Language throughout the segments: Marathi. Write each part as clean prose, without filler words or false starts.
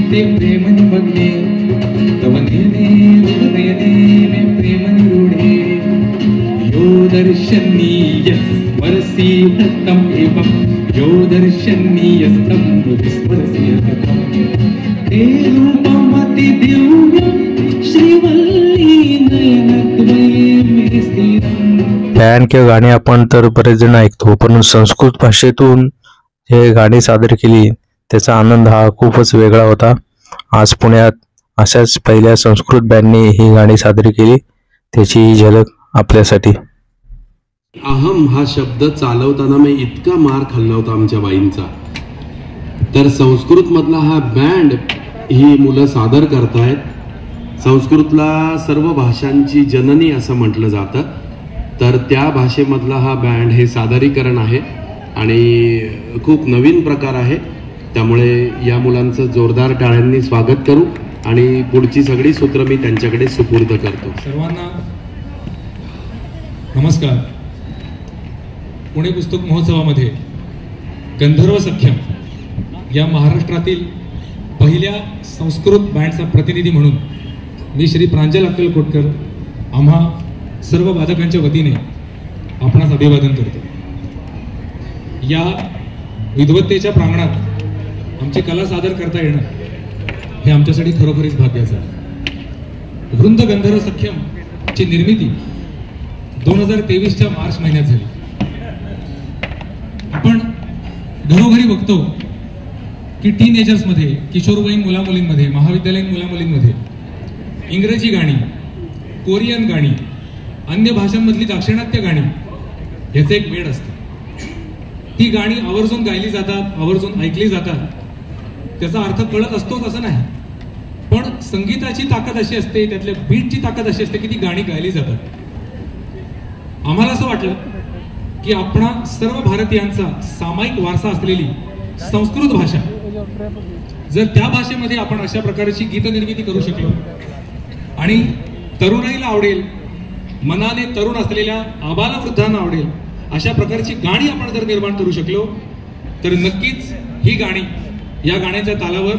ते प्रेमनी बघले तव नेने हृदयने मे प्रेमनी रूढे यो दर्शनीयस्मरसीहतम एवं यो दर्शनीयस्तम विस्मरसीहतम ते रूपमति दिव्य श्रीवल्ली नयनद्वये स्थिरम. बँड किंवा गाणी आपण तर बरेच जण ऐकतो, पण संस्कृत भाषेतून हे गाणी सादर केली त्याचा आनंद हा खूपच वेगळा होता. आज पुण्यात अशाच पहिल्या संस्कृत बँडने ही गाणी सादर केली, त्याची ही झलक आपल्यासाठी. अहम हा शब्द चालवताना मी इतका मार खाल्ला होता आमच्या बाईंचा. तर संस्कृत मधला हा बँड ही मुलं सादर करतायत. संस्कृतला सर्व भाषांची जननी असं म्हटलं जातं, तर त्या भाषेमधला हा बँड हे सादरीकरण आहे आणि खूप नवीन प्रकार आहे. त्यामुळे या मुलांचं जोरदार टाळ्यांनी स्वागत करू आणि पुढची सगळी सूत्र मी त्यांच्याकडे सुपूर्द करतो. सर्वांना नमस्कार. पुणे पुस्तक महोत्सवामध्ये गंधर्व सख्यम या महाराष्ट्रातील पहिल्या संस्कृत बँडचा प्रतिनिधी म्हणून मी श्री प्रांजल अक्कलकोटकर आम्हा सर्व वादकांच्या वतीने आपणास अभिवादन करतो. या विद्वत्तेच्या प्रांगणात आमची कला सादर करता येणं हे आमच्यासाठी खरोखरीच भाग्याचं आहे. वृंद गंधर्व सख्यम ची निर्मिती 2023च्या मार्च महिन्यात झाली. आपण घरोघरी बघतो की टीनएजर्स मध्ये, किशोरवयीन मुलामुलींमध्ये, महाविद्यालयीन मुलामुलींमध्ये इंग्रजी गाणी, कोरियन गाणी, अन्य भाषांमधली दाक्षिणात्य गाणी याचं एक वेड असतं. ती गाणी आवर्जून गायली जातात, आवर्जून ऐकली जातात. त्याचा अर्थ कळत असतोच असं नाही, पण संगीताची ताकद अशी असते, त्यातल्या बीटची ताकद अशी असते की ती गाणी गायली जातात. आम्हाला असं वाटलं की आपणा सर्व भारतीयांचा सामायिक वारसा असलेली संस्कृत भाषा, जर त्या भाषेमध्ये आपण अशा प्रकारची गीत निर्मिती करू शकलो आणि तरुणाईला आवडेल, मनाने तरुण असलेल्या आबालवृद्धांना आवडेल अशा प्रकारची गाणी आपण जर निर्माण करू शकलो, तर नक्कीच ही गाणी, या गाण्याच्या तालावर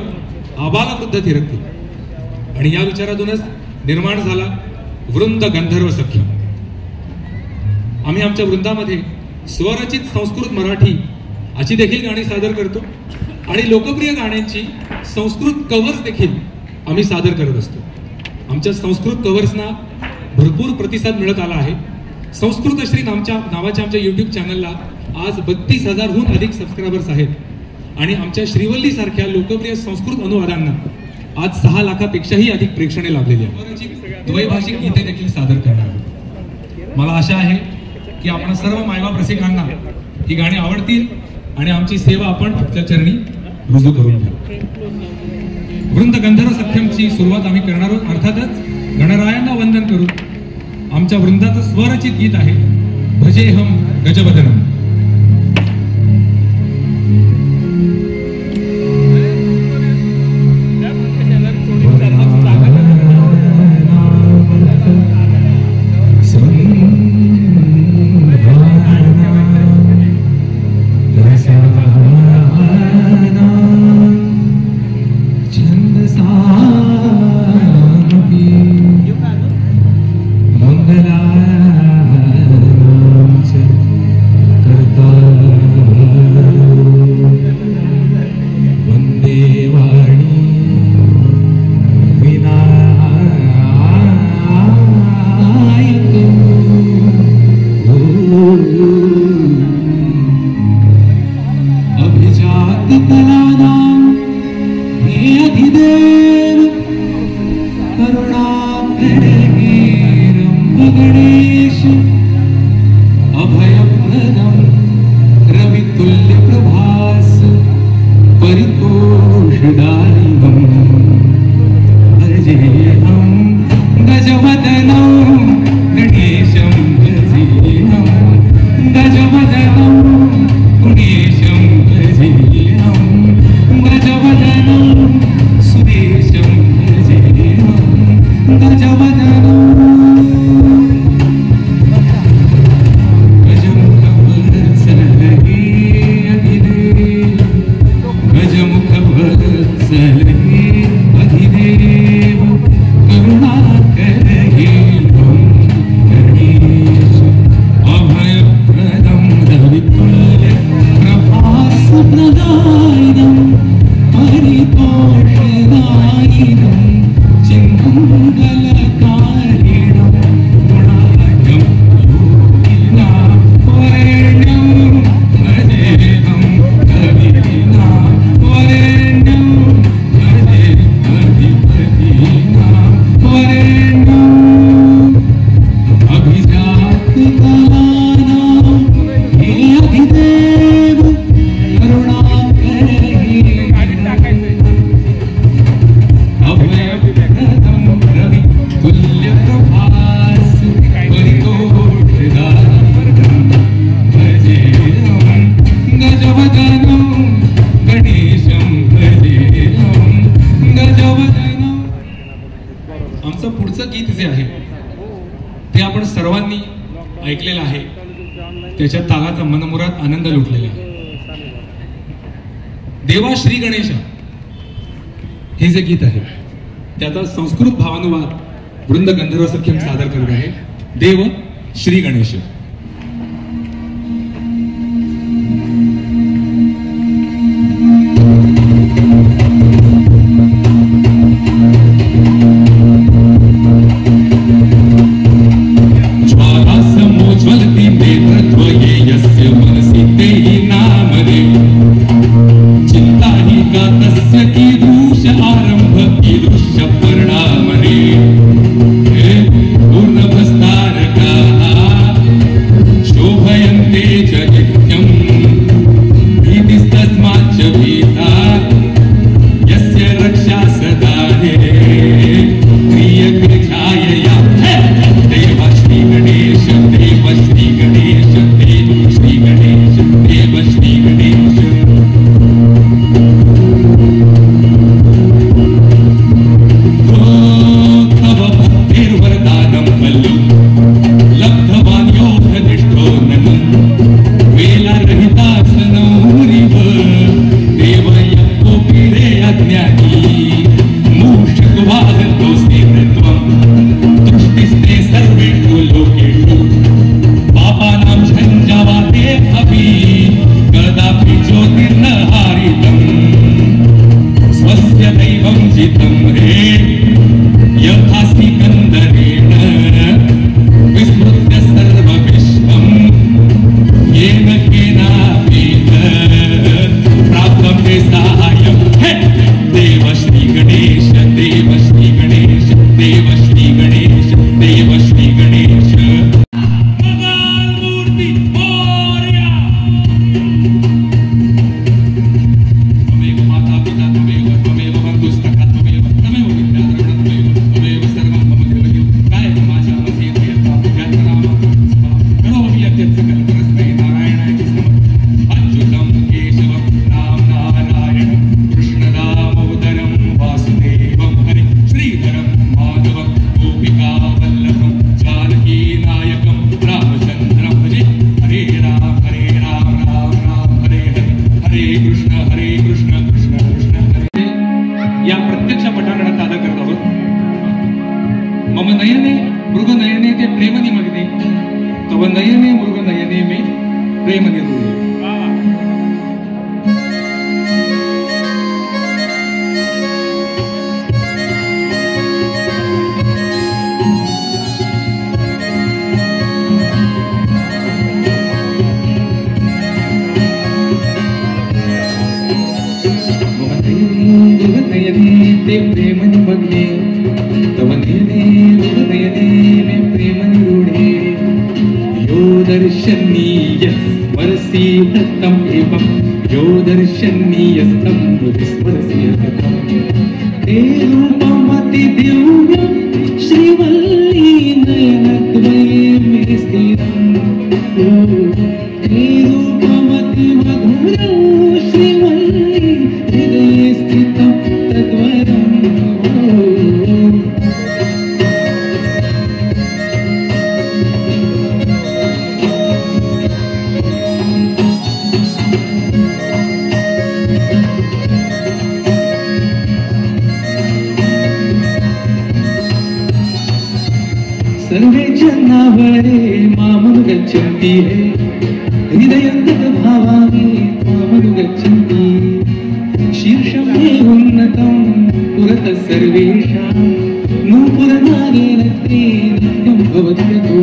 आबालवृद्ध थिरकतील. आणि या विचारातूनच निर्माण झाला वृंद गंधर्व सख्य. आम्ही आमच्या वृंदामध्ये स्वरचित संस्कृत मराठी अशी देखील गाणी सादर करतो आणि लोकप्रिय गाण्यांची संस्कृत कव्हर्स देखील आम्ही सादर करत असतो. आमच्या संस्कृत कव्हर्सना भरपूर प्रतिसाद मिळत आला आहे. संस्कृतश्री नावाच्या आमच्या युट्यूब चॅनलला आज 32,000हून अधिक सबस्क्रायबर्स आहेत आणि आमच्या श्रीवल्ली सारख्या लोकप्रिय संस्कृत अनुवादांना आज 6 लाखापेक्षाही अधिक प्रेक्षणे लाभलेली आहेत. द्वैभाषिक गीते देखील सादर करणार आहोत. मला आशा आहे की आपण सर्व मायबाप रसिकांना ही गाणी आवडतील आणि आमची सेवा आपण आपल्या चरणी रुजू करून घ्या. वृंद गंधर्व सख्यमची सुरुवात आम्ही करणार आहोत. अर्थातच गणरायांना वंदन करू. आमच्या वृंदाचं स्वरचित गीत आहे भजेहम गजवदनम. गीत जे आहे ते आपण सर्वांनी ऐकलेलं आहे, त्याच्या तालाचा मनमुराद आनंद लुटलेला आहे. देवा श्री गणेशा हे जे गीत आहे त्याचा संस्कृत भावानुवाद वृंद गंधर्व सख्यम सादर करत आहे. देव श्री गणेश. या प्रत्यक्ष पटांगणात सादर करत आहोत. मम नयने मृग नयने ते प्रेम निमग्ने, तव नयने मृग नयने मे प्रेम निरुणे. ते प्रेम निमग्ने, तव नयने मृग नयने मे प्रेम निरुणे. यो दर्शनीयस्मरसीहतम् एवं यो दर्शनीयस्तं विस्मरसीहतम्. ते रूपमति दिव्यं श्रीवल्ली नयनद्वये मे स्थिरम्. ते रूपमति मधुरं श्रीवल्ली हृदये स्थितं तद्वरम्. सर्वे जनावरे मामनुगच्छन्ति हे, हृदयन्तभावानि मामनुगच्छन्ति. शीर्षं मे उन्नतं पुरतः सर्वेषां, नूपुरनागेन ते नित्यं भवत्यतो.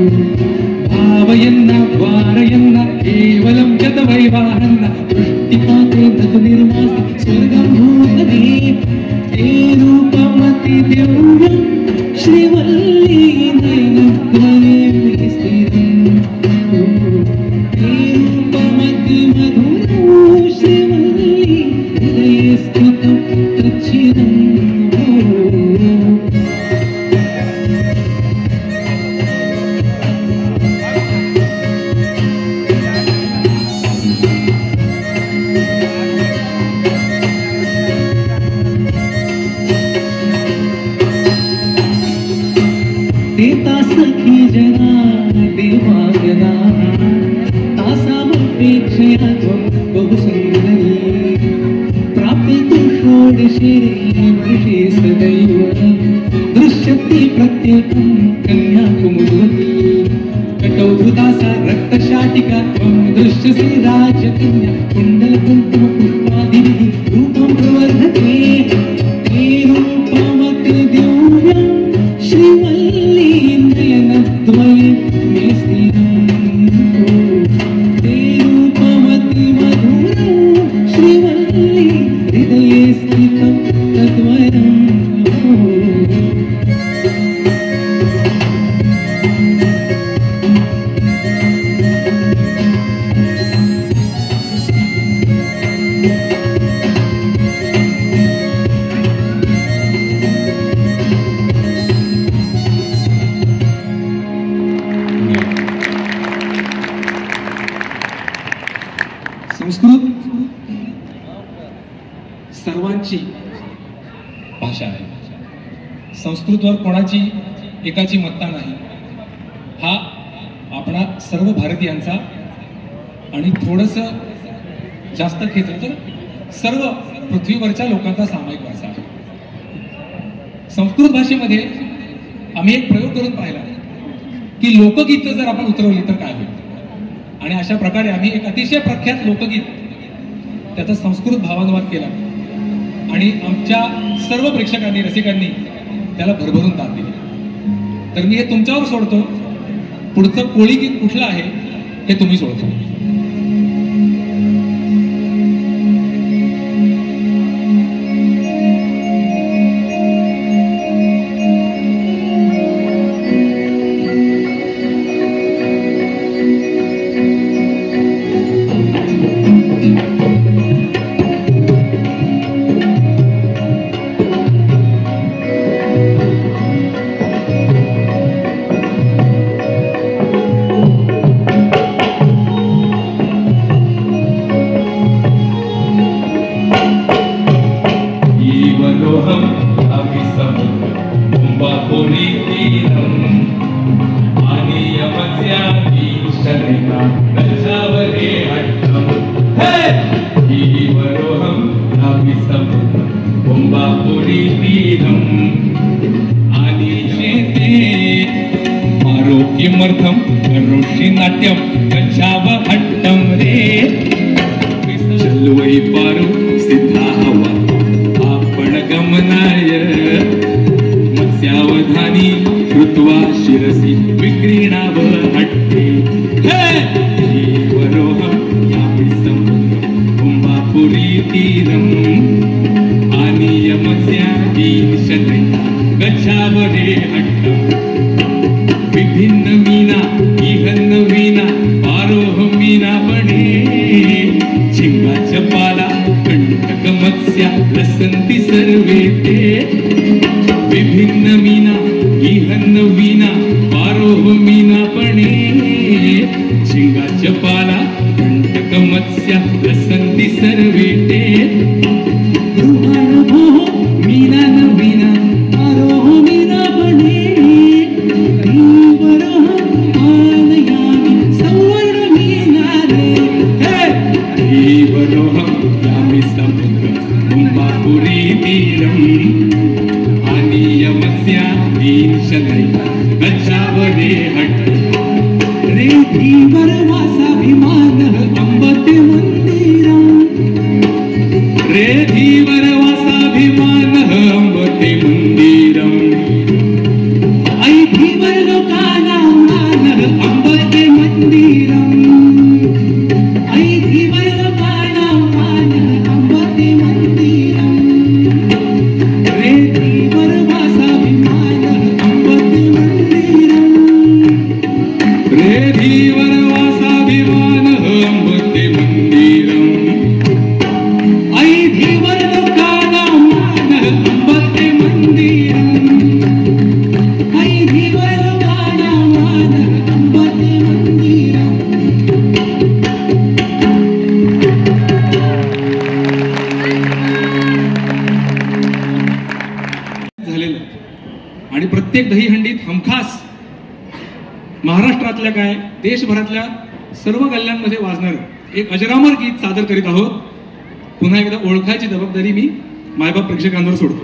भावयन्न वारयन्न केवलं च वैवाहन्न, वृष्टिपाते तत् निर्मासि स्वर्गं भूतले. ते रूपमति दिव्यं श्रीवल्ली नयनद्वये मे स्थिरम्. ते रूपमति मधुरं श्रीवल्ली हृदये स्थितं तच्चिरम्. शिरे वर्षे सदैव दृश्यते प्रत्येकं कन्याकुमुदी कटौ धृतासा रक्तशाटिका त्वं दृश्यसे राजकन्या कुण्डलकुङ्कुम पुष्पादिभिः रूपं प्रवर्धते ते रूपमति दिव्यं श्रीवल्ली नयनद्वये मे स्थिरम् ते रूपमति मधुरं श्रीवल्ली हृदये स्थितं तद्वयम् संस्कृत सर्वांची भाषा आहे. संस्कृतवर कोणाची एकाची मत्ता नाही. हा आपणा सर्व भारतीयांचा आणि थोडस जास्त खेचलं तर सर्व पृथ्वीवरच्या लोकांचा सामायिक वारसा आहे. संस्कृत भाषेमध्ये आम्ही एक प्रयोग करून पाहिला की लोकगीत जर आपण उतरवली तर काय होईल. आणि अशा प्रकारे आम्ही एक अतिशय प्रख्यात लोकगीत त्याचा संस्कृत भावानुवाद केला आणि आमच्या सर्व प्रेक्षकांनी रसिकांनी त्याला भरभरून दाद दिली. तर मी हे तुमच्यावर सोडतो. पुढचं कोळी गीत कुठलं आहे हे तुम्ही सोडतो. आरोग्यमर्थम करोषि नाट्यम गच्छाव हट्टम रे चलवै पारो सिद्धा हवा आपण गमनाय मत्स्यावधानी कृत्वा शिरसी विक्रीणाव हट्टे वरोहम यामि समुद्रम कुंभापुरी तीरम आनीय मत्स्यादीन शनै गच्छाव रे हट्टम विभिन्न मीना इहन्न वीणा आरोह मीना बने झिंगाच्या पाला कंटक मत्स्या लसंती सर्वे ते विभिन्न मीना इहन्न वीणा आरोह मीना बने झिंगाच्या पाला कंटक मत्स्या लसंती सर्वे ते मीना न वीणा आरोह मीना बने कुंभापुरी तीरम आनीय मत्स्यादीन शनै गच्छाव रे हट्टे रे धीवर वासाभिमानः अंबते मंदिरम रे धीवर वासाभिमानः अंबते मंदिरम ऐ धीवर लोकानां मानः अंबते मंदिरम ऐ धीवर लोकानां मानः अंबते मंदिरम रे धीवर वासाभिमानः अंबते मंदिरम रे धीवर वासाभिमानः अंबते मंदिरम ऐ धीवर लोकानां मानः अंबते मंदिरम ऐ धीवर लोकानां मानः अंबते मंदिरम. झालेलं आणि प्रत्येक दहीहंडीत हमखास महाराष्ट्रातल्या काय देशभरातल्या सर्व गल्ल्यांमध्ये वाजणार एक अजरामर गीत सादर करीत आहोत. पुन्हा एकदा ओळखायची जबाबदारी मी मायबाप प्रेक्षकांवर सोडतो.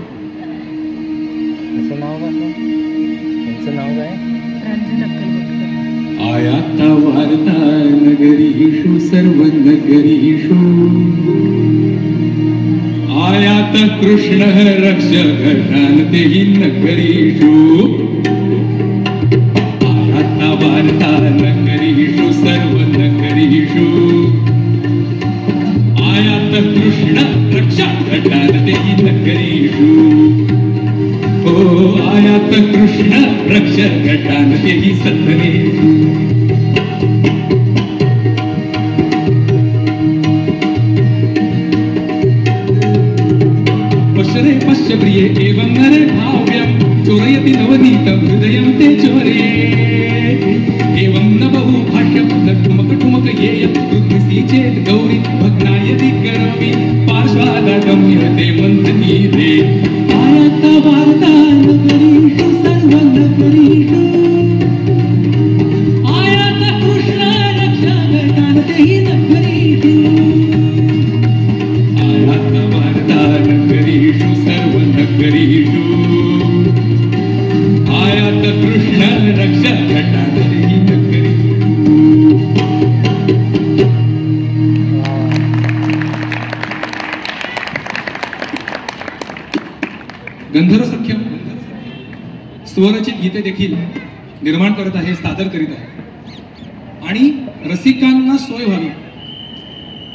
आयाता वार्ता नगरीषु सर्व नगरीषु आयात कृष्ण रक्ष घटानतेहि नगरीषु आयाता वार्ता नगरीषु सर्व नगरीषु आयात कृष्ण रक्ष घटानतेहि नगरीषु ओ आयात कृष्ण रक्ष घटानतेहि सत्तरेषु. पश्यरे पश्य प्रिये एवं नरे भाव्यं चोरयति नवनीतं हृदयं ते चोरे एवं न बहु भाष्यं न ठुमक ठुमक येयं कृत्रिसी चेत् गौरी भग्नायति करोमि पार्श्वादागम्य ते मन्त्रही रे. आयाता वार्ता नगरीषु सर्व नगरीषु आयात कृष्ण रक्ष घटानतेहि नगरीषु आयाता वार्ता नगरीषु सर्व नगरीषु आयात कृष्ण रक्ष घटानतेहि नगरीषु. गंधर्व सख्यम स्वरचित गीते देखील निर्माण करत आहे, सादर करीत आहे आणि रसिकांना सोय व्हावी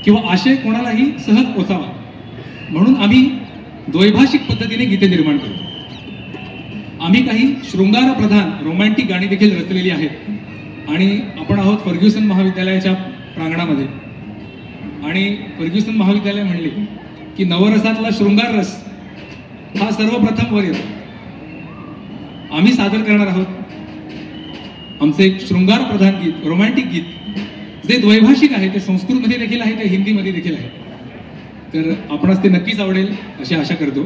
किंवा आशय कोणालाही सहज पोचावा म्हणून आम्ही द्वैभाषिक पद्धतीने गीते निर्माण करतो. आम्ही काही शृंगार प्रधान रोमॅन्टिक गाणी देखील रचलेली आहेत आणि आपण आहोत फर्ग्युसन महाविद्यालयाच्या प्रांगणामध्ये आणि फर्ग्युसन महाविद्यालय म्हणले की नवरसातला शृंगार रस हा सर्वप्रथम वर येतो. आम्ही सादर करणार आहोत आमचे एक शृंगार प्रधान गीत, रोमॅन्टिक गीत जे द्वैभाषिक आहे, ते संस्कृतमध्ये देखील आहे, ते हिंदीमध्ये देखील आहे. तर आपणास ते नक्कीच आवडेल अशी आशा करतो.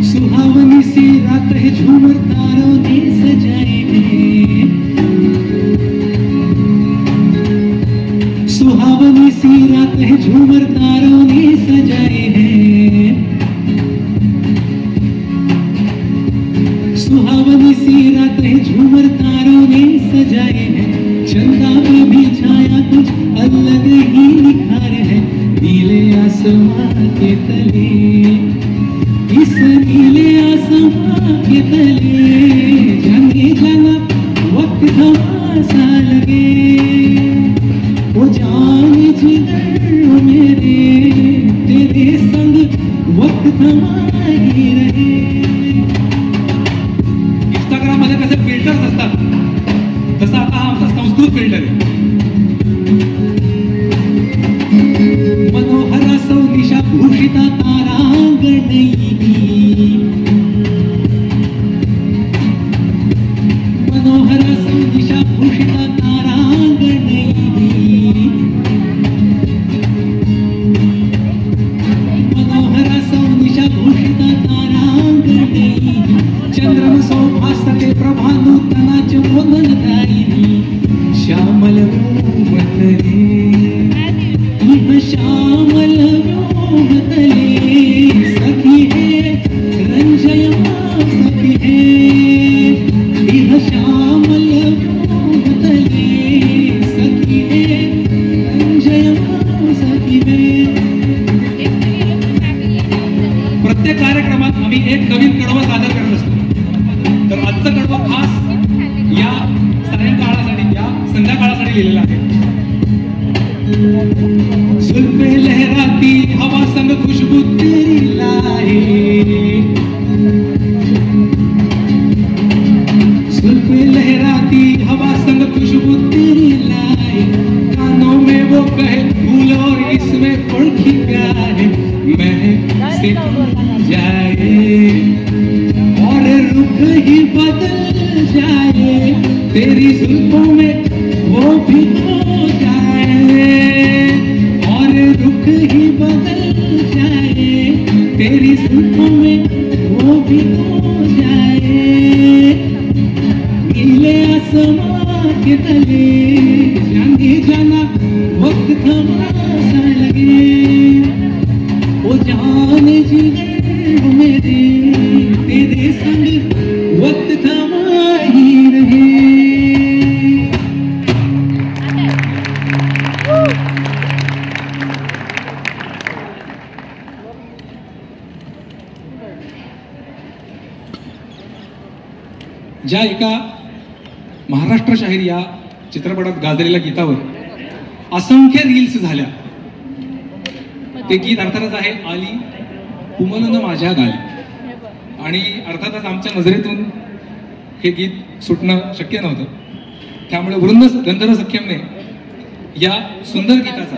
सुहावनी सी रात है झूमर तारों ने सजाए हैं सुहावनी सी रात है झूमर तारों ने सजाए हैं सुहावनी सी रात है झूमर तारों ने सजाए हैं. चंदा में भी छाया कुछ अलग ही निखार है नीले आसमां के तले इस नीले आसमां के तले जंगे जना वक्त थमा लगे ओ जान जिगर मेरे तेरे संग वक्त थमा ही रहे. इंस्टाग्राम मध्ये कसे फिल्टर्स असतात तसा आता हा आमचा संस्कृत फिल्टर आहे. मनोहरा सौनिशा भूषिता तारांगणी मनोहरा सौनिशा भूषिता तारांगणी मनोहरा सौनिशा भूषिता तारांगणी चंद्रम सौभासते प्रभा नूतनाच मोदनदायिनी श्यामल रोमतले इह श्यामल रोमतले सखी है रंजयमा सखी है इह श्यामल रोमतले सखी है रंजयमा सखी है. प्रत्येक कार्यक्रमात आम्ही एक नवीन कडवं सादर करत असतो. तर आजचं कडवं खास या सायंकाळासाठी, या संध्याकाळासाठी लिहिलेलं आहे. जुल्फे लहराती हवा संग खुशबू तेरी लाए जुल्फे लहराती हवा संग खुशबू तेरी लाए कानों में वो कहे फूल और इसमें फड़की क्या है महक से जाए और रुख ही बदल जाए तेरी जुल्फों में वो भी खो जाए और ही बदल जाए, तेरी जुल्फों में वो भी हो जाए। नीले आसमां के तले जाने जाना वक्त थमा सा लगे। ओ जान जिगर मेरे तेरे संग वक्त थमा ही रहे। ज्या एका महाराष्ट्र शाहीर या चित्रपटात गाजलेल्या गीतावर असंख्य रील्स झाल्या, ते गीत अर्थातच आहे आली उमलून माझ्या गाली। आणि अर्थातच आमच्या नजरेतून हे गीत सुटणं शक्य नव्हतं, त्यामुळे गंधर्व सख्यमने या सुंदर गीताचा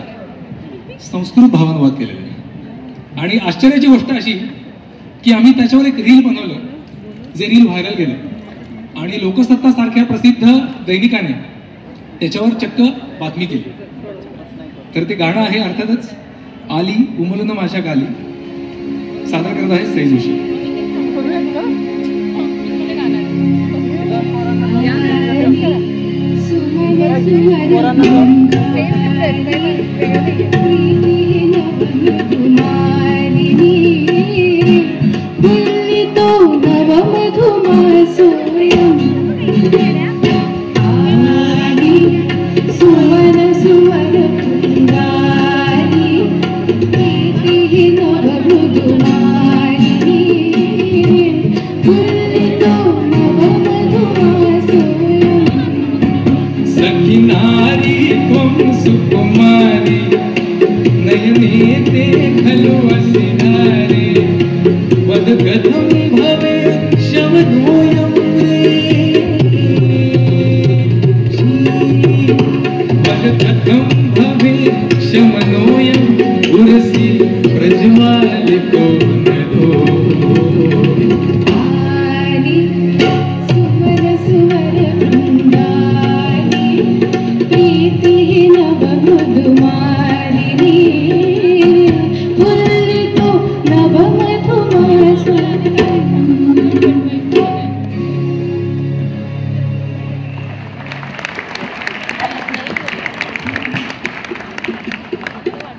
संस्कृत भावानुवाद केलेला आहे। आणि आश्चर्याची गोष्ट अशी की आम्ही त्याच्यावर एक रील बनवलं, जे रील व्हायरल गेलं आणि लोकसत्ता सारख्या प्रसिद्ध दैनिकाने त्याच्यावर चक्क बातमी केली। तर ते गाणं आहे अर्थातच आली उमलून माझ्या गाली, सादर करत आहे सई जोशी।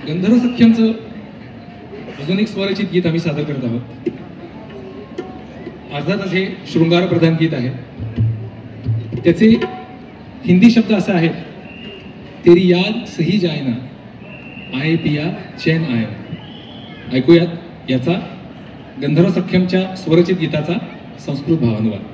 गंधर्व सख्यमचं अजून एक स्वरचित गीत आम्ही सादर करत आहोत। अर्थातच हे शृंगार प्रधान गीत आहे। त्याचे हिंदी शब्द असे आहेत, तेरी याद सही जाए ना, आए पिया चैन आया। ऐकूयात याचा गंधर्व सख्यमच्या स्वरचित गीताचा संस्कृत भावानुवाद।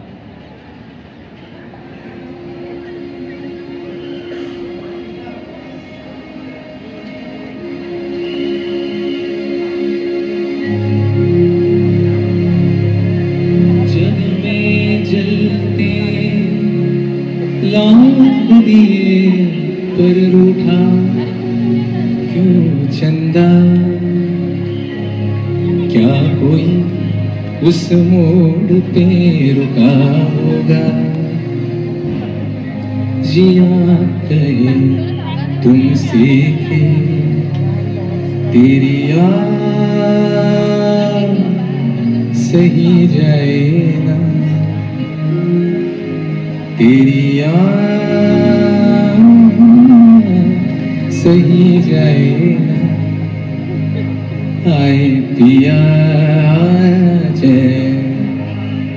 पर रूठा क्यों चंदा, क्या कोई उस मोड़ पे रुका होगा, जिया कहे तुमसे के तेरी याद सही जाए ना, तेरी याद सही जाए ना, आए पिया चैन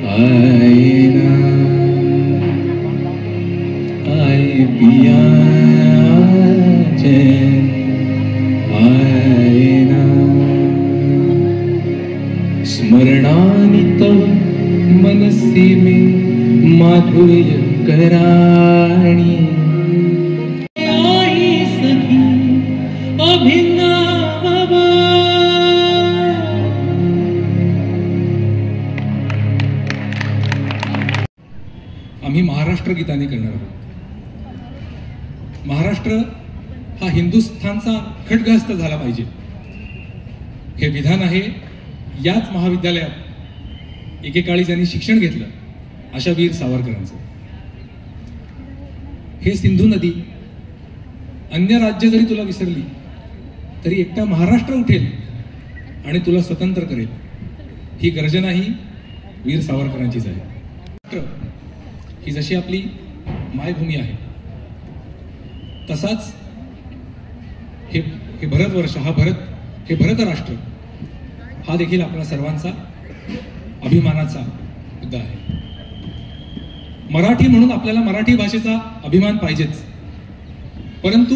आए ना, आए पिया चैन आए ना। स्मरणानि तव मनसी में माधुर्य कराणी, आम्ही महाराष्ट्र गीताने करणार आहोत। महाराष्ट्र हा हिंदुस्थानचा खटगहस्त झाला पाहिजे, हे विधान आहे याच महाविद्यालयात एकेकाळी ज्यांनी शिक्षण घेतलं अशा वीर सावरकरांचं। हे सिंधू नदी अन्य राज्य जरी तुला विसरली तरी एकटा महाराष्ट्र उठेल आणि तुला स्वतंत्र करेल, ही गर्जना ही वीर सावरकरांचीच आहे. ही जशी आपली मायभूमी आहे, तसाच हे भारतवर्ष, हे भरत राष्ट्र हा देखील आपल्या सर्वांचा अभिमानाचा मुद्दा आहे. मराठी म्हणून आपल्याला मराठी भाषेचा अभिमान पाहिजेच, परंतु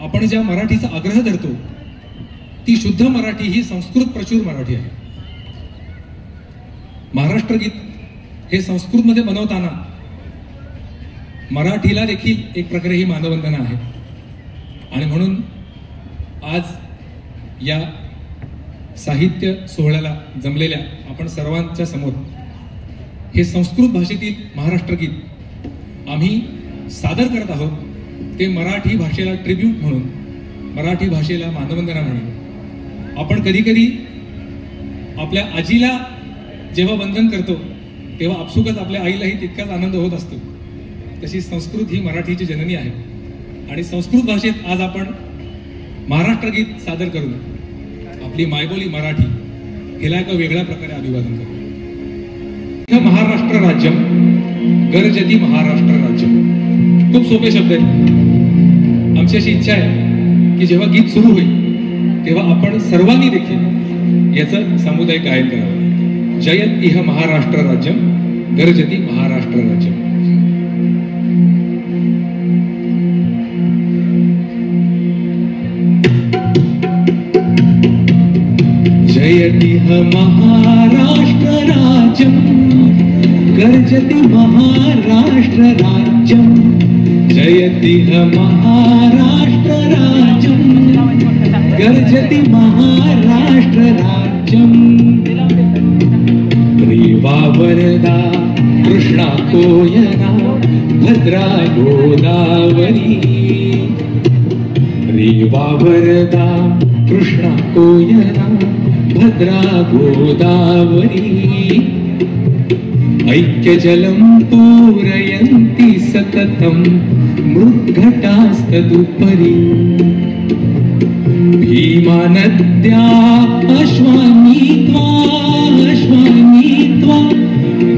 आपण ज्या मराठीचा आग्रह धरतो ती शुद्ध मराठी ही संस्कृत प्रचूर मराठी आहे. महाराष्ट्र गीत हे संस्कृत मध्ये बनवताना मराठीला देखील एक प्रकारे ही मानवंदना आहे. आणि म्हणून आज या साहित्य सोहळ्याला जमलेल्या आपण सर्वांच्या समोर हे संस्कृत भाषेतील महाराष्ट्र गीत आम्ही सादर करत आहोत. ते मराठी भाषेला ट्रिब्यूट म्हणून, मराठी भाषेला मानवंदना म्हणून. आपण कधी कधी आपल्या आजीला जेव्हा वंदन करतो तेव्हा आपसुकच आपल्या आईलाही तितकाच आनंद होत असतो. तशी संस्कृत ही मराठीची जननी आहे आणि संस्कृत भाषेत आज आपण महाराष्ट्र गीत सादर करून आपली मायबोली मराठी हिला एका वेगळ्या प्रकारे अभिवादन करतो. महाराष्ट्र राज्यम गर्जती महाराष्ट्र राज्यम. खूप सोपे शब्द आहेत. आमची अशी इच्छा आहे की जेव्हा गीत सुरू होईल तेव्हा आपण सर्वांनी देखील याचं सामुदायिक गायन करावं. जयत इह महाराष्ट्र राज्यम गर्जती महाराष्ट्र राज्यम. जयतिह महाराष्ट्र राज्यम गर्जति महाराष्ट्र राज्यम. जयतिह महाराष्ट्र राज्यम गर्जति महाराष्ट्र राज्यम. रेवा वरदा कृष्णा कोयना भद्रा गोदावरी. रेवा वरदा कृष्णा कोयना भद्रा गोदावरी. ऐक्यजलं पूरयन्ति सततं मृद्घटास्तदुपरि. भीमानद्या अश्वानीत्वा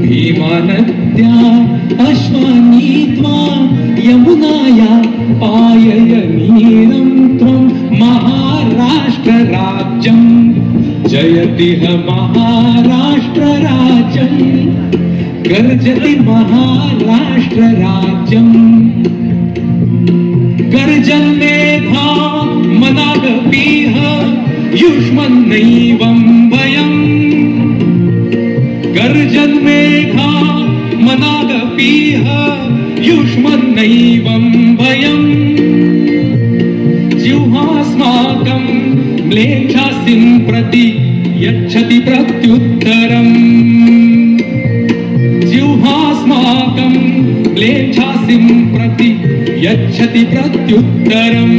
भीमानद्या अश्वानीत्वा यमुनाया पाययनीरं त्वं महाराष्ट्र राज्यम्. जयतिह महाराष्ट्र राज्यम गर्जति महाराष्ट्र राज्यम. गर्जन मेधा मनागपीह युष्मन्नैवं भयम्. गर्जन मेधा मनागपीह युष्मन्नैवं भयम्. जिह्वास्माकं म्लेच्छासिं प्रति यच्छति प्रत्युत्तरम्. जिह्वास्माकं म्लेच्छासिं प्रति यच्छति प्रत्युत्तरम्.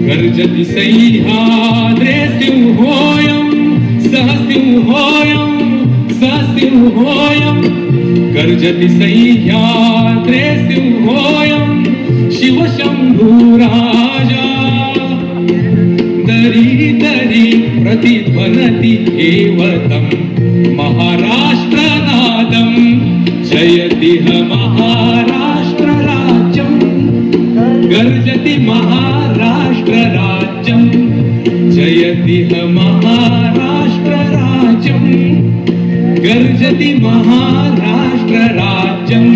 गर्जति सह्याद्रे सिंहोऽयं सह सिंहोऽयं. गर्जति सह्याद्रे सिंहोऽयं शिवशम्भुराजा. दरी दरी प्रतिध्वनति एवतं महाराष्ट्रनादं. जयतिह महाराष्ट्र राज्यं गर्जति महाराष्ट्र राज्यं. जयतिह महाराष्ट्र राज्यं गर्जति महाराष्ट्र राज्यं.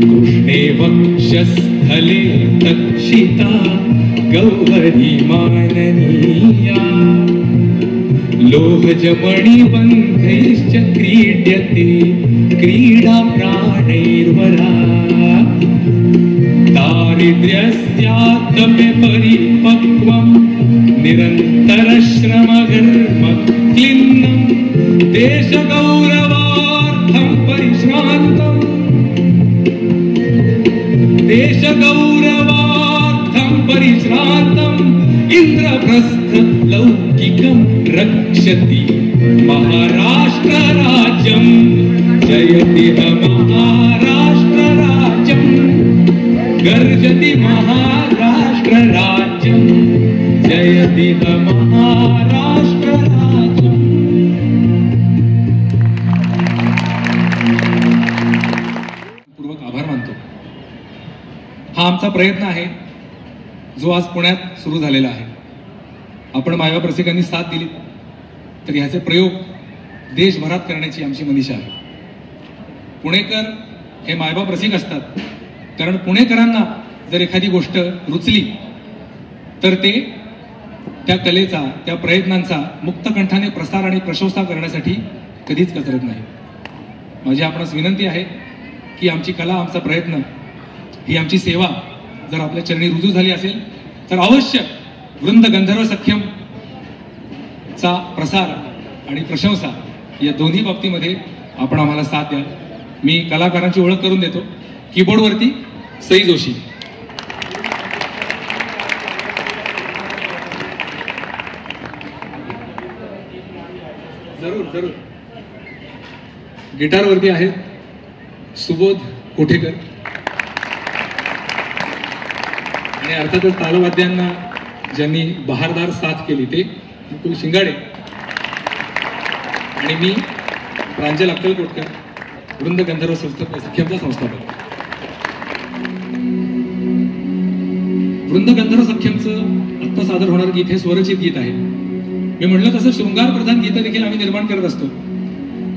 कृष्णे वक्षस्थले तक्षिता गौहरी माननीया. लोहजमणिबन्धैश्च क्रीड्यते क्रीडा प्राणैर्वरा. दारिद्र्यस्यात्मे परिपक्वं निरन्तरश्रमकर्म क्लिन्नं. देशगौरवार्थं परिश्रान्तम्. देशगौरवार्थं परिश्रान्तम् इन्द्रप्रस्थ लौकिकं रक्षति महाराष्ट्र राज्यं. जयतिह महाराष्ट्र राज्यं गर्जति महाराष्ट्र देह महाराष्ट्र राज्य. पूर्वक आभार मानतो. हा आमचा प्रयत्न आहे जो आज पुण्यात सुरू झालेला आहे. आपण मायबाप रसिकांनी साथ दिली तर ह्याचे प्रयोग देशभरात करण्याची आमची मनीषा आहे. पुणेकर हे मायबाप रसिक असतात कारण पुणेकरांना जर एखादी गोष्ट रुचली तर ते त्या कलेचा, त्या प्रयत्नांचा मुक्तकंठाने प्रसार आणि प्रशंसा करण्यासाठी कधीच कचरत नाही. माझी आपणास विनंती आहे की आमची कला, आमचा प्रयत्न, ही आमची सेवा जर आपल्या चरणी रुजू झाली असेल तर अवश्य वृंद गंधर्व सख्यमचा प्रसार आणि प्रशंसा या दोन्ही बाबतीमध्ये आपण आम्हाला साथ द्या. मी कलाकारांची ओळख करून देतो. कीबोर्डवरती सई जोशी, जरूर जरूर. गिटारवरती आहेत सुबोध कोठेकर आणि अर्थातच तालवाद्यांना ज्यांनी बहारदार साथ केली ते मुकुल शिंगाडे आणि मी प्रांजल अक्कलकोटकर, वृंद गंधर्व सख्यमचा संस्थापक. वृंद गंधर्व सख्यमचं आत्ता सादर होणारं गीत हे स्वरचित गीत आहे. मी म्हटलं तसं शृंगार प्रधान गीतं देखील आम्ही निर्माण करत असतो.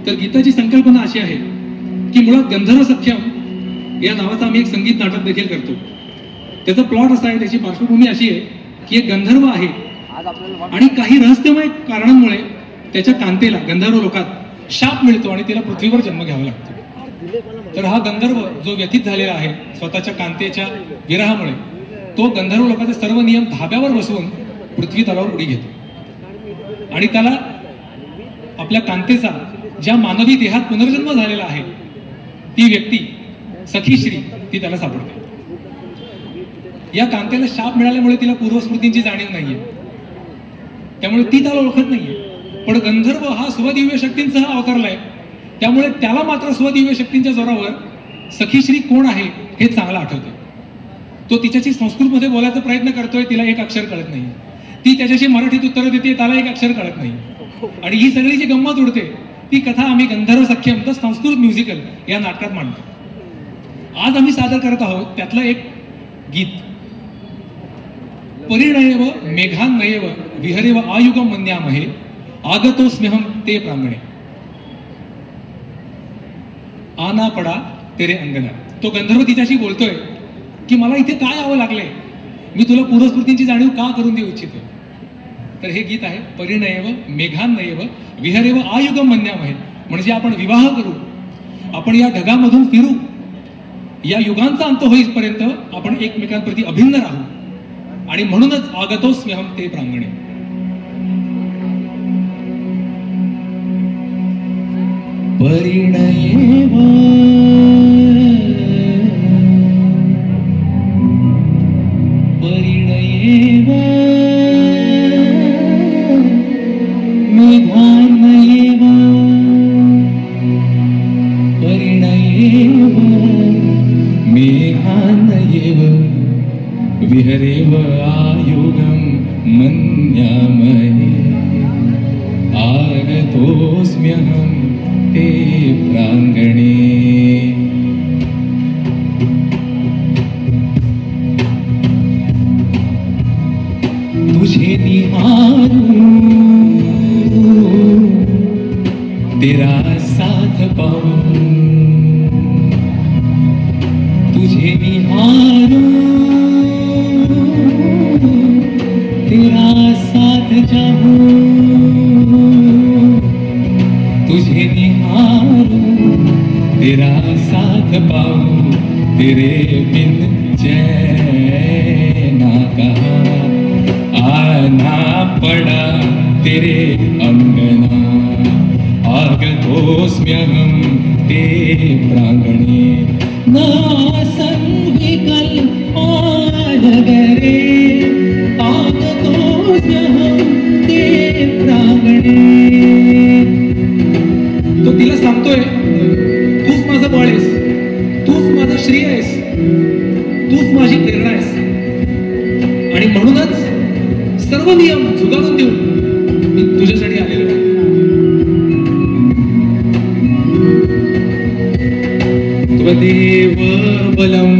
तर गीताची संकल्पना अशी आहे की मुळात गंधर्व सख्यम या नावाचं आम्ही एक संगीत नाटक देखील करतो. त्याचा प्लॉट असा आहे, त्याची पार्श्वभूमी अशी आहे की एक गंधर्व आहे आणि काही रहस्यमय कारणांमुळे त्याच्या कांतेला, गंधर्व लोकात शाप मिळतो आणि तिला पृथ्वीवर जन्म घ्यावा लागतो. तर हा गंधर्व जो व्यथित झालेला आहे स्वतःच्या कांतेच्या विरहामुळे, तो गंधर्व लोकांचे सर्व नियम धाब्यावर बसवून पृथ्वी तलावर उडी घेतो आणि त्याला आपल्या कांतेचा, ज्या मानवी देहात पुनर्जन्म झालेला आहे, ती व्यक्ती सखीश्री ती त्याला सापडते. या कांतेला शाप मिळाल्यामुळे तिला पूर्वस्मृतींची जाणीव नाहीये, त्यामुळे ती त्याला ओळखत नाहीये. पण गंधर्व हा स्वदिव्य शक्तींसह अवतरलाय, त्यामुळे त्याला मात्र स्वदिव्य शक्तींच्या जोरावर सखीश्री कोण आहे हे चांगलं आठवते. तो तिच्याशी संस्कृतमध्ये बोलायचा प्रयत्न करतोय, तिला एक अक्षर कळत नाही. ती त्याच्याशी मराठीत उत्तर देते, त्याला एक अक्षर कळत नाही. आणि ही सगळी जी गंमत उडते ती कथा आम्ही गंधर्व सख्यम द संस्कृत म्युझिकल या नाटकात मांडतो. आज आम्ही सादर करत आहोत त्यातलं एक गीत. परिणयव मेघान्नयव विहरेव आयुगम मन्यामहे आगतोस्म्यहम ते प्रांगणे. आना पडा तेरे अंगना. तो गंधर्व तिच्याशी बोलतोय की मला इथे काय यावं लागलंय, मी तुला पूर्वस्मृतींची जाणीव का करून देऊ इच्छितो. तर हे गीत आहे परिणयव मेघान्नयव विहरेव आयुगम मन्यामहे. म्हणजे आपण विवाह करू, आपण या ढगामधून फिरू, या युगांचा अंत होईपर्यंत आपण एकमेकांप्रती अभिन्न राहू आणि म्हणूनच आगतोस्म्यहम ते प्रांगणे. परिणयेव परिणयेव मेघान्नयेव परिणयेव मेघान्नयेव विहरेव आयुगम मन्यामहे आगतोस्म्यहम ते प्रांगणे. तुझे निहारूं तेरा साथ पाऊं, तुझे निहारूं तेरा साथ चाहूं, तुझे निहारूं तेरा साथ पाऊं, तेरे बिन चैना कहा आना पड़ा तेरे अंगना आगतोस्म्यहम ते प्रांगणे. नासंगिकल आनगरे आगतोस्म्यहम ते प्रांगणे. तो तिला सांगतोय तूच माझं बळ आहेस, तूच माझा श्री आहेस, तूच माझी प्रेरणा आहेस आणि म्हणूनच सर्व सर्व नियम झुगारून देऊन मी तुझ्यासाठी आलेलो आहे. त्वदेव बलम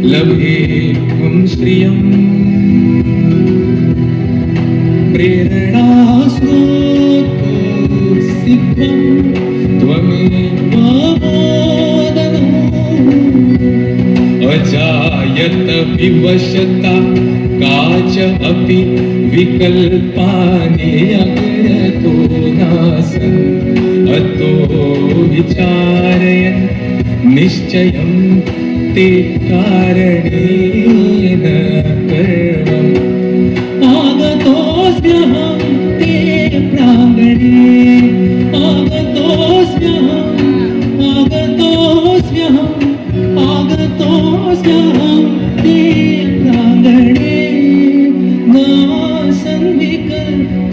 लभेऽहं श्रियं प्रेरणा स्रोतोऽसि त्वं त्वमेव मोदनो अजायत विवशता काच अपि विकल्पानि अग्रतो नासन् अतो विचारयन् निश्चयं ते कारणेन कर्मम् आगतोऽस्म्यहं ते प्राङ्गणे आगतोऽस्म्यहं ते प्राङ्गणे नासन् विकल्पान्यग्रे.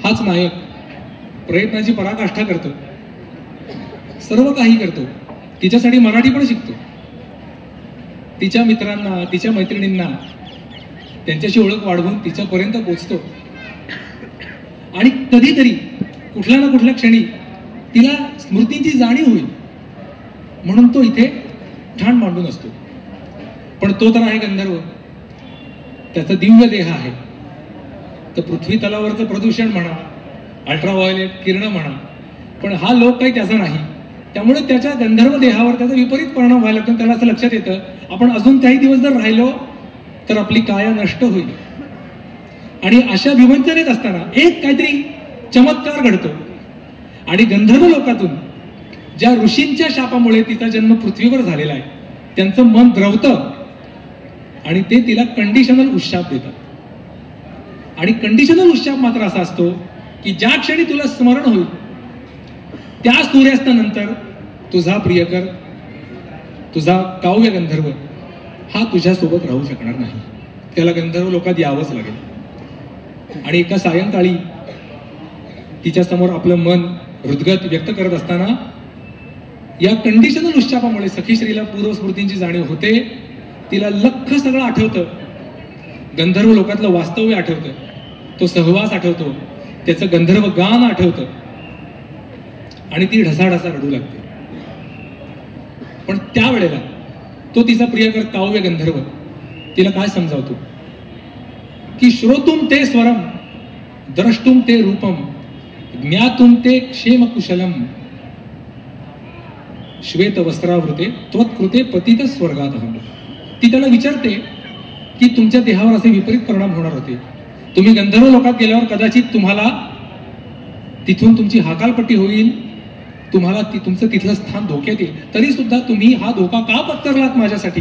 हाच नायक प्रयत्नाची पराकाष्ठा करतो, सर्व काही करतो, तिच्यासाठी मराठी पण शिकतो, तिच्या मित्रांना तिच्या मैत्रिणींना त्यांच्याशी ओळख वाढवून तिच्यापर्यंत पोहोचतो आणि कधीतरी कुठल्या ना कुठल्या क्षणी तिला स्मृतींची जाणीव होईल म्हणून तो इथे ठाण मांडून असतो. पण तो तर आहे गंधर्व, त्याचा दिव्य देह आहे. तर पृथ्वी तलावरचं प्रदूषण म्हणा, अल्ट्राव्हायोलेट किरण म्हणा, पण हा लोक काही त्याचा नाही. त्यामुळे त्याच्या गंधर्व देहावर त्याचा विपरीत परिणाम व्हायला लागतो. त्याला असं लक्षात येतं आपण अजून काही दिवस जर राहिलो तर आपली काया नष्ट होईल. आणि अशा विवंचनेत असताना एक काहीतरी चमत्कार घडतो आणि गंधर्व लोकातून ज्या ऋषींच्या शापामुळे तिचा जन्म पृथ्वीवर झालेला आहे त्यांचं मन द्रवतं आणि ते तिला कंडिशनल उशाप देतात. आणि कंडिशनल उशाप मात्र असा असतो की ज्या क्षणी तुला स्मरण होईल त्या सूर्यास्तानंतर तुझा प्रियकर, तुझा काव्य गंधर्व हा तुझ्यासोबत राहू शकणार नाही. त्याला गंधर्व लोकात यावंच लागेल. आणि एका सायंकाळी तिच्या समोर आपलं मन हृदगत व्यक्त करत असताना या कंडिशनल उच्चापामुळे सखीश्रीला पूर्वस्मृतींची जाणीव होते. तिला लख सगळं आठवतं, गंधर्व लोकातलं वास्तव्य आठवतं, तो सहवास आठवतो, त्याचं गंधर्व गान आठवतं आणि ती ढसाढसा रडू लागते. पण त्यावेळेला तो तिचा प्रियकर काव्य गंधर्व तिला काय समजावतो की श्रोतुम ते स्वरम द्रष्टुम ते रूपम ज्ञातुम ते क्षेम कुशलम श्वेत वस्त्रावृते त्वत्कृते पतित स्वर्गातहम. ती त्याला विचारते की तुमच्या देहावर असे विपरीत परिणाम होणार होते, तुम्ही गंधर्व लोकात गेल्यावर कदाचित तुम्हाला तिथून तुमची हाकालपट्टी होईल, तुम्हाला तुमचं तिथलं स्थान धोक्यात येईल, तरी सुद्धा तुम्ही हा धोका का पत्करलात माझ्यासाठी.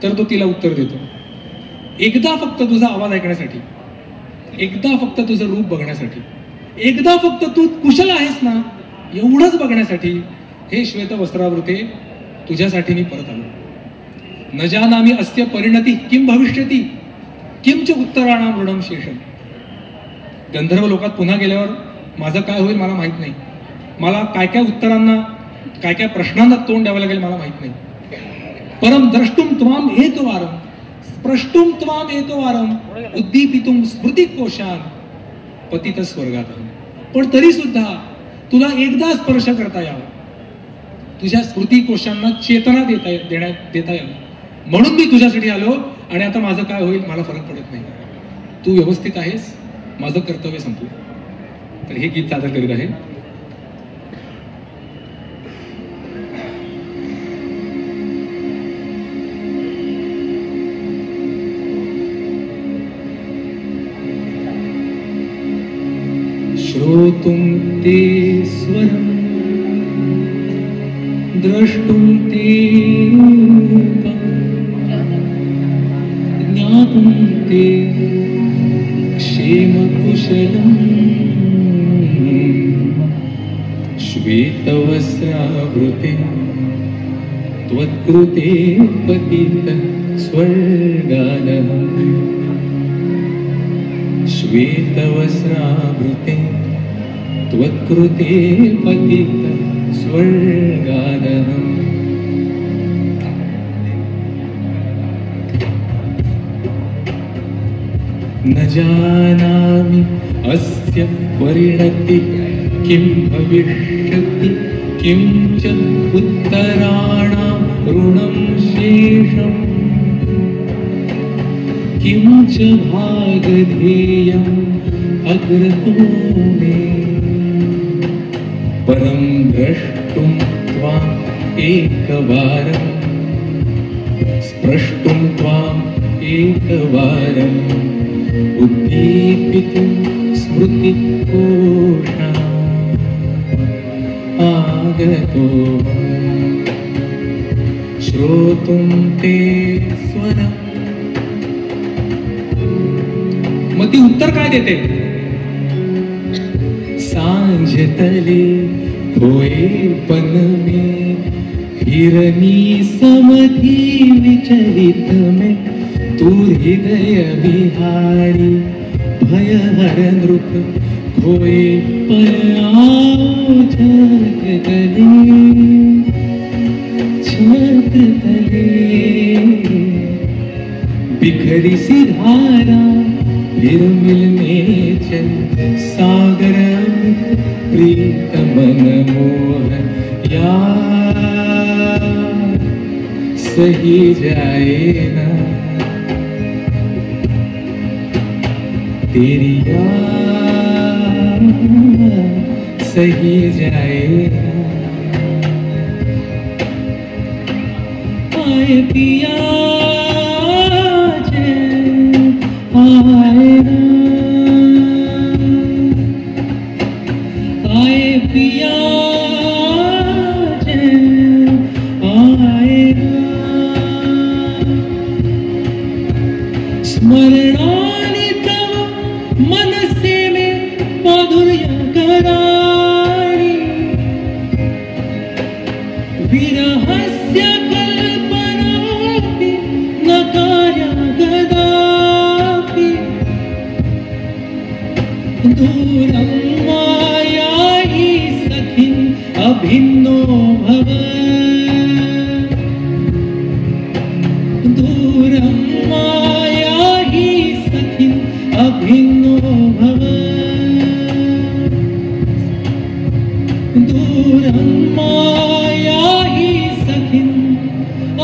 तर तो तिला उत्तर देतो, एकदा फक्त तुझा आवाज ऐकण्यासाठी, एकदा फक्त तुझं रूप बघण्यासाठी, एकदा फक्त तू कुशल आहेस ना एवढंच बघण्यासाठी हे श्वेत वस्त्रावृते तुझ्यासाठी मी परत आलो. न जानामि अस्य परिणती किम भविष्यती किंच उत्तराणाम ऋणम शेषम. गंधर्व लोकात पुन्हा गेल्यावर माझं काय होईल मला माहित नाही, मला काय काय उत्तरांना काय काय प्रश्नांना तोंड द्यावं लागेल मला माहित नाही. परम द्रष्टुम त्वाम एकवारम स्प्रष्टुम त्वाम एकवारम उद्दीपितुम स्मृती कोशान पतित स्वर्गात. पण तरी सुद्धा तुला एकदा स्पर्श करता यावा, तुझ्या स्मृती कोशांना चेतना देता यावी म्हणून मी तुझ्यासाठी आलो. आणि आता माझं काय होईल मला फरक पडत नाही, तू व्यवस्थित आहेस, माझं कर्तव्य संपलं. तर हे गीत सादर करीत आहे. श्रोतुं ते स्वरं द्रष्टुं ते रूपं ज्ञातुं ते क्षेमकुशलम् श्वेतवस्त्रावृते त्वत्कृते पतित स्वर्गादहम् श्वेतवस्त्रावृते त्वत्कृते पतित स्वर्गादहम् न जानामि अस्य परिणति किं भविष्यति किं च उत्तराणां ऋणं शेषम् किं च भागधेयम् अग्रतो मे परं द्रष्टुं त्वाम् एकवारं स्प्रष्टुं त्वाम् एकवारम् उद्दीपितुं स्मृतिकोशा आगतो श्रोतुं ते स्वरम्. मग ती उत्तर काय देते? सांझतले होए पन में हिरनी समधी विचलित में तू हृदय विहारी भयहर नृप खोए पर आओ छत तले बिखरी सी धारा फिर मिलने चल सागर प्रीत मन मोह यार सही जाए ना तेरी याद सही जाए ना. आए पिया आए ना आए पिया आए ना स्मरणानि तव मनसे में माधुर्य कराणि विरहस्य कल्पनापि न कार्या कदापि दूरं माया हि सखिन् अभिन्नो भव दूरं माया हि सखिन् अभिन्नो भव दूरं माया हि सखिन्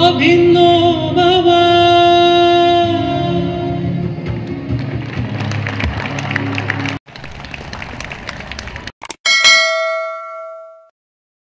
अभिन्नो